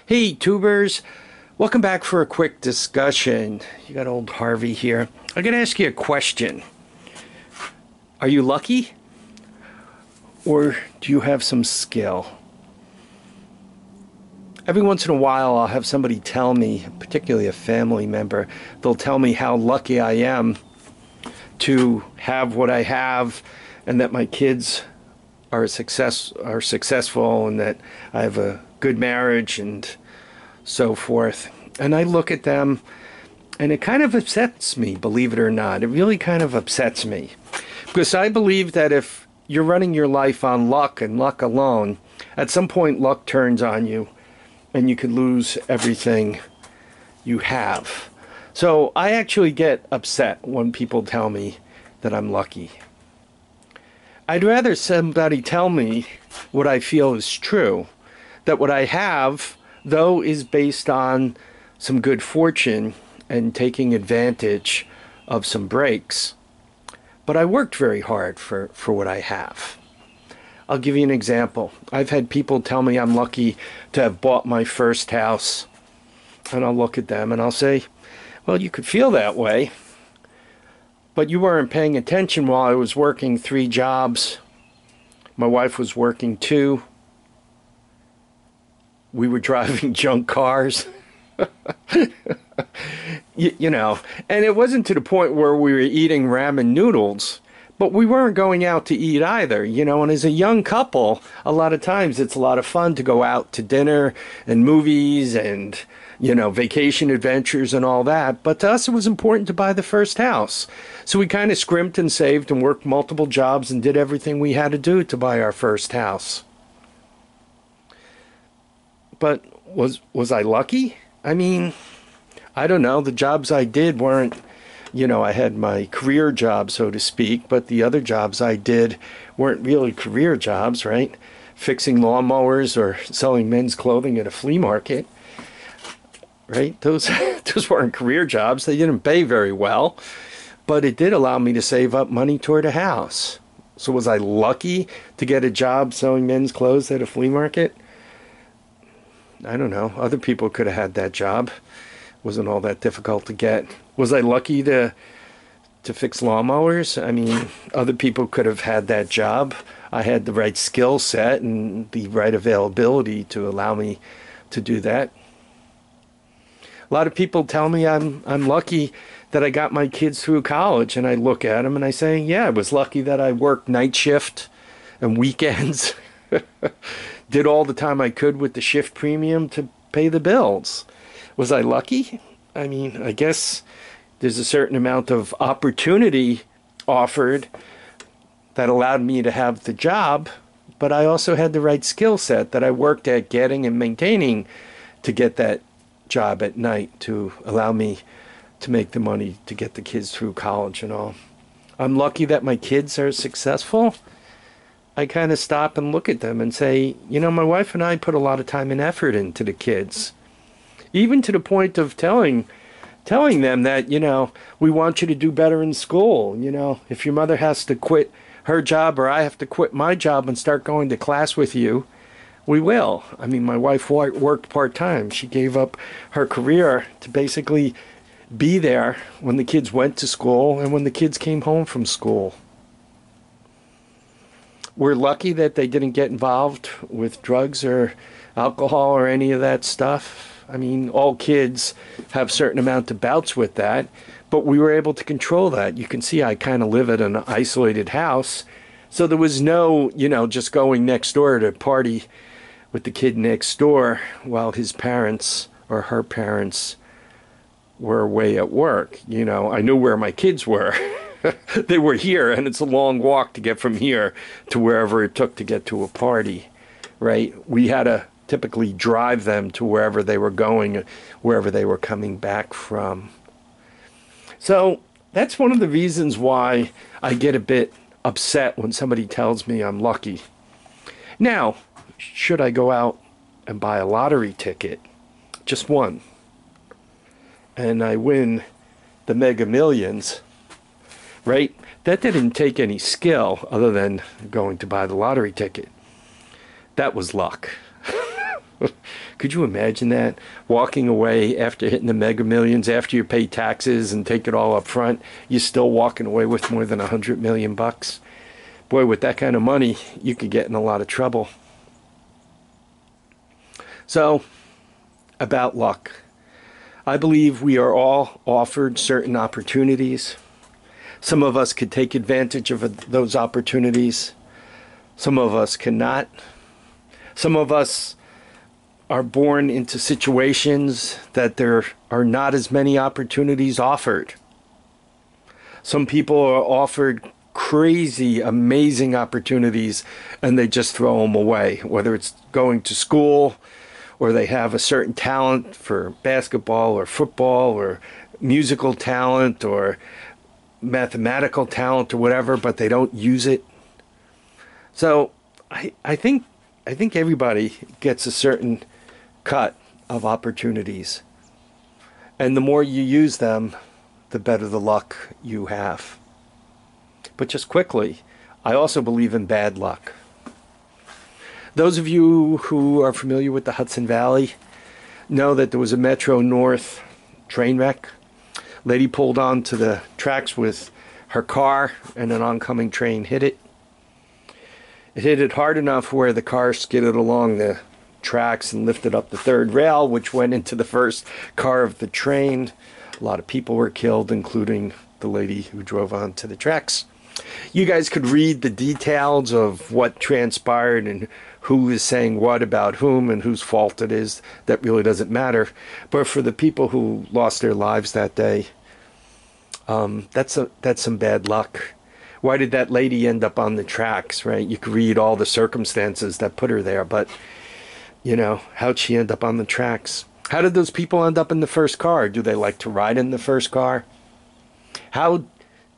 Hey, tubers. Welcome back for a quick discussion. You got old Harvey here. I'm going to ask you a question. Are you lucky? Or do you have some skill? Every once in a while, I'll have somebody tell me, particularly a family member, they'll tell me how lucky I am to have what I have and that my kids are successful and that I have a good marriage and so forth. And I look at them and it kind of upsets me, believe it or not. It really kind of upsets me. Because I believe that if you're running your life on luck and luck alone, at some point luck turns on you and you could lose everything you have. So I actually get upset when people tell me that I'm lucky. I'd rather somebody tell me what I feel is true, that what I have, though, is based on some good fortune and taking advantage of some breaks, but I worked very hard for what I have. I'll give you an example. I've had people tell me I'm lucky to have bought my first house, and I'll look at them and I'll say, well, you could feel that way, but you weren't paying attention while I was working 3 jobs. My wife was working 2. We were driving junk cars. you know, and it wasn't to the point where we were eating ramen noodles, but we weren't going out to eat either, you know. And as a young couple, a lot of times it's a lot of fun to go out to dinner and movies and, you know, vacation adventures and all that. But to us, it was important to buy the first house. So we kind of scrimped and saved and worked multiple jobs and did everything we had to do to buy our first house. But was I lucky? I mean, I don't know. The jobs I did weren't, you know, I had my career job, so to speak, but the other jobs I did weren't really career jobs, right? Fixing lawnmowers or selling men's clothing at a flea market, right? Those weren't career jobs. They didn't pay very well, but it did allow me to save up money toward a house. So was I lucky to get a job selling men's clothes at a flea market? I don't know. Other people could have had that job. Wasn't all that difficult to get. Was I lucky to fix lawnmowers? I mean, other people could have had that job. I had the right skill set and the right availability to allow me to do that. A lot of people tell me I'm lucky that I got my kids through college, and I look at them and I say, yeah, I was lucky that I worked night shift and weekends. Did all the time I could with the shift premium to pay the bills. Was I lucky? I mean, I guess there's a certain amount of opportunity offered that allowed me to have the job, but I also had the right skill set that I worked at getting and maintaining to get that job at night to allow me to make the money to get the kids through college and all. I'm lucky that my kids are successful. I kind of stop and look at them and say, you know, my wife and I put a lot of time and effort into the kids. Even to the point of telling them that, you know, we want you to do better in school. You know, if your mother has to quit her job or I have to quit my job and start going to class with you, we will. I mean, my wife worked part-time. She gave up her career to basically be there when the kids went to school and when the kids came home from school. We're lucky that they didn't get involved with drugs or alcohol or any of that stuff. I mean, all kids have a certain amount of bouts with that, but we were able to control that. You can see I kind of live at an isolated house, so there was no, you know, just going next door to party with the kid next door while his parents or her parents were away at work. You know, I knew where my kids were. They were here, and it's a long walk to get from here to wherever it took to get to a party, right? We had to typically drive them to wherever they were going, wherever they were coming back from. So that's one of the reasons why I get a bit upset when somebody tells me I'm lucky. Now, should I go out and buy a lottery ticket, just one, and I win the Mega Millions, right? That didn't take any skill other than going to buy the lottery ticket. That was luck. Could you imagine that? Walking away after hitting the Mega Millions, after you pay taxes and take it all up front, you're still walking away with more than $100 million bucks. Boy, with that kind of money, you could get in a lot of trouble. So, about luck. I believe we are all offered certain opportunities. Some of us could take advantage of those opportunities. Some of us cannot. Some of us are born into situations that there are not as many opportunities offered. Some people are offered crazy, amazing opportunities and they just throw them away, whether it's going to school or they have a certain talent for basketball or football or musical talent or mathematical talent or whatever, but they don't use it. So I think everybody gets a certain cut of opportunities. And the more you use them, the better the luck you have. But just quickly, I also believe in bad luck. Those of you who are familiar with the Hudson Valley know that there was a Metro North train wreck. Lady pulled onto the tracks with her car and an oncoming train hit it. It hit it hard enough where the car skidded along the tracks and lifted up the third rail, which went into the first car of the train. A lot of people were killed, including the lady who drove onto the tracks. You guys could read the details of what transpired and who is saying what about whom and whose fault it is. That really doesn't matter. But for the people who lost their lives that day, that's some bad luck. Why did that lady end up on the tracks, right? You could read all the circumstances that put her there, but, you know, how'd she end up on the tracks? How did those people end up in the first car? Do they like to ride in the first car? How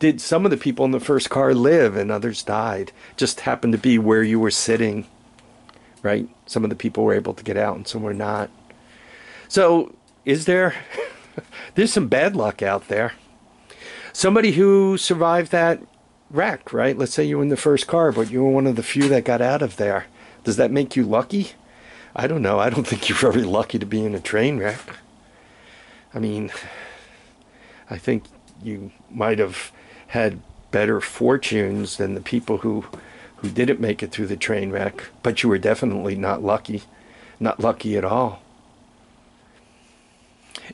did some of the people in the first car live and others died? Just happened to be where you were sitting, right? Some of the people were able to get out and some were not. So, there's some bad luck out there. Somebody who survived that wreck, right? Let's say you were in the first car, but you were one of the few that got out of there. Does that make you lucky? I don't know. I don't think you're very lucky to be in a train wreck. I mean, I think you might have had better fortunes than the people who didn't make it through the train wreck, but you were definitely not lucky. Not lucky at all.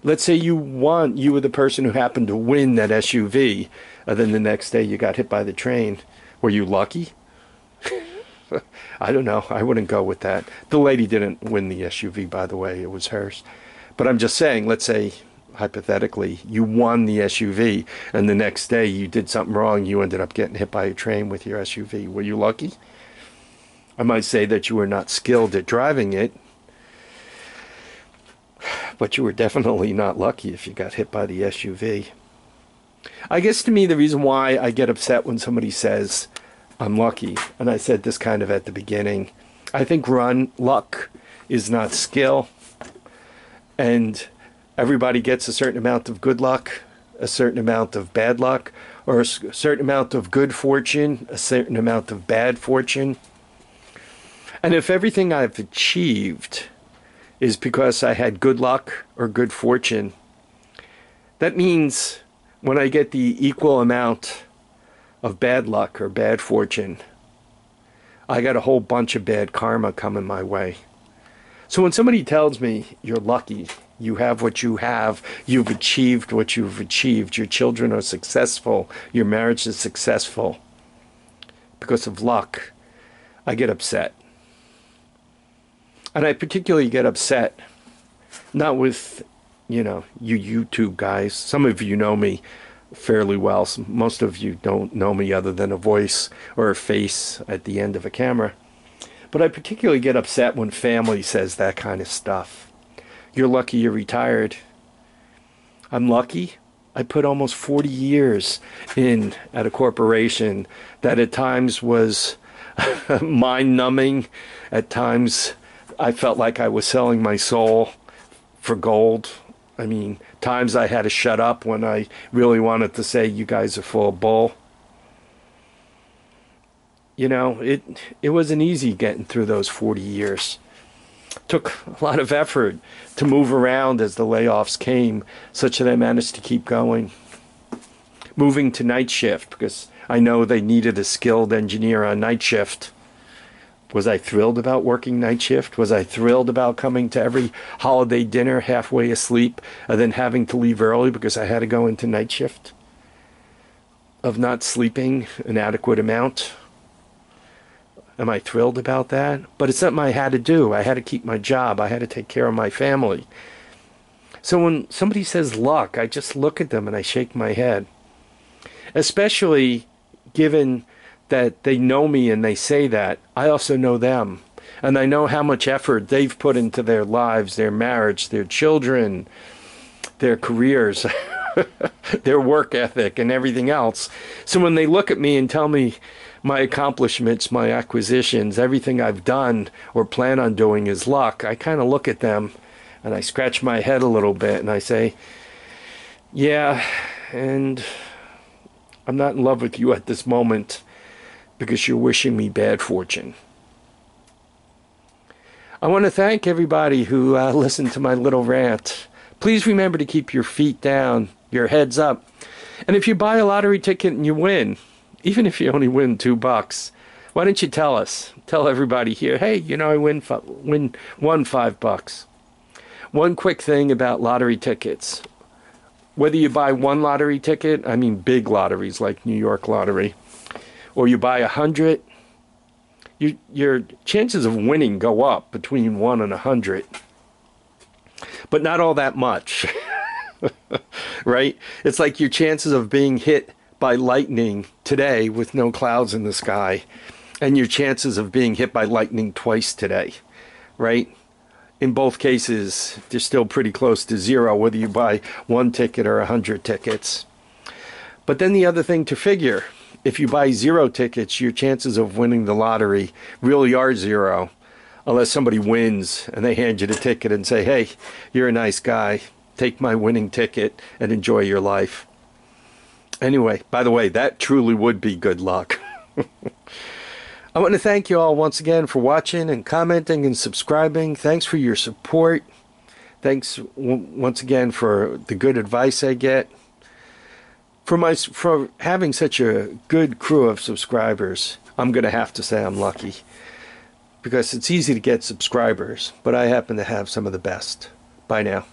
Let's say you were the person who happened to win that SUV, and then the next day you got hit by the train. Were you lucky? I don't know. I wouldn't go with that. The lady didn't win the SUV, by the way. It was hers. But I'm just saying, let's say, hypothetically, you won the SUV, and the next day you did something wrong. You ended up getting hit by a train with your SUV. Were you lucky? I might say that you were not skilled at driving it, but you were definitely not lucky if you got hit by the SUV. I guess to me, the reason why I get upset when somebody says, I'm lucky, and I said this kind of at the beginning, I think luck is not skill, and everybody gets a certain amount of good luck, a certain amount of bad luck, or a certain amount of good fortune, a certain amount of bad fortune. And if everything I've achieved is because I had good luck or good fortune, that means when I get the equal amount of bad luck or bad fortune, I got a whole bunch of bad karma coming my way. So when somebody tells me you're lucky, you have what you have, you've achieved what you've achieved, your children are successful, your marriage is successful because of luck, I get upset. And I particularly get upset, not with, you YouTube guys. Some of you know me fairly well. Most of you don't know me other than a voice or a face at the end of a camera. But I particularly get upset when family says that kind of stuff. You're lucky you're retired. I'm lucky. I put almost 40 years in at a corporation that at times was mind-numbing. At times I felt like I was selling my soul for gold. I mean, times I had to shut up when I really wanted to say, you guys are full of bull. It wasn't easy getting through those 40 years. Took a lot of effort to move around as the layoffs came, such that I managed to keep going. Moving to night shift because I know they needed a skilled engineer on night shift. Was I thrilled about working night shift? Was I thrilled about coming to every holiday dinner halfway asleep and then having to leave early because I had to go into night shift? Of not sleeping an adequate amount? Am I thrilled about that? But it's something I had to do. I had to keep my job. I had to take care of my family. So when somebody says luck, I just look at them and I shake my head. Especially given that they know me and they say that. I also know them. And I know how much effort they've put into their lives, their marriage, their children, their careers, their work ethic, and everything else. So when they look at me and tell me my accomplishments, my acquisitions, everything I've done or plan on doing is luck, I kind of look at them and I scratch my head a little bit and I say, yeah, and I'm not in love with you at this moment because you're wishing me bad fortune. I want to thank everybody who listened to my little rant. Please remember to keep your feet down, your heads up. And if you buy a lottery ticket and you win, even if you only win $2, why don't you tell us? Tell everybody here, hey, you know, I won $5. One quick thing about lottery tickets. Whether you buy one lottery ticket, I mean big lotteries like New York Lottery, or you buy 100, your chances of winning go up between 1 and 100. But not all that much, right? It's like your chances of being hit by lightning today with no clouds in the sky, and your chances of being hit by lightning twice today, right? In both cases, they're still pretty close to zero, whether you buy one ticket or 100 tickets. But then the other thing to figure, if you buy 0 tickets, your chances of winning the lottery really are 0, unless somebody wins and they hand you the ticket and say, hey, you're a nice guy, take my winning ticket and enjoy your life. Anyway, by the way, that truly would be good luck. I want to thank you all once again for watching and commenting and subscribing. Thanks for your support. Thanks once again for the good advice I get. For having such a good crew of subscribers, I'm going to have to say I'm lucky. Because it's easy to get subscribers, but I happen to have some of the best. Bye now.